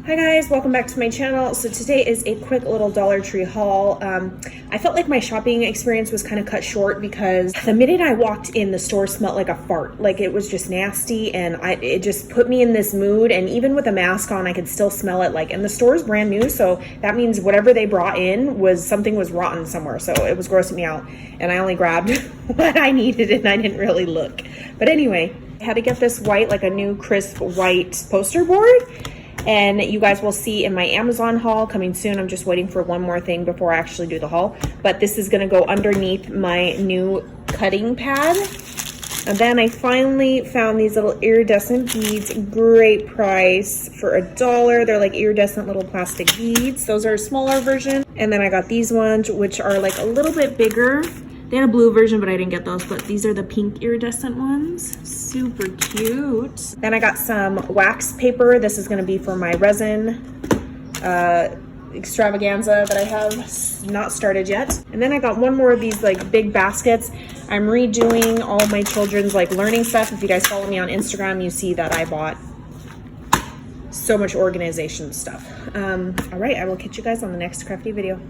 Hi guys, welcome back to my channel. So today is a quick little Dollar Tree haul. I felt like my shopping experience was kind of cut short because the minute I walked in, the store smelled like a fart. Like it was just nasty, and it just put me in this mood. And even with a mask on, I could still smell it. And the store is brand new, so that means whatever they brought in was something was rotten somewhere. So it was grossing me out, and I only grabbed what I needed, and I didn't really look. But anyway, I had to get this white, like a new crisp white poster board. And you guys will see in my Amazon haul coming soon. I'm just waiting for one more thing before I actually do the haul. But this is going to go underneath my new cutting pad. And then I finally found these little iridescent beads. Great price for $1. They're like iridescent little plastic beads. Those are a smaller version. And then I got these ones, which are like a little bit bigger. They had a blue version, but I didn't get those. But these are the pink iridescent ones. Super cute. Then I got some wax paper. This is going to be for my resin extravaganza that I have not started yet. And then I got one more of these like big baskets. I'm redoing all my children's like learning stuff. If you guys follow me on Instagram, you see that I bought so much organization stuff. All right, I will catch you guys on the next crafty video.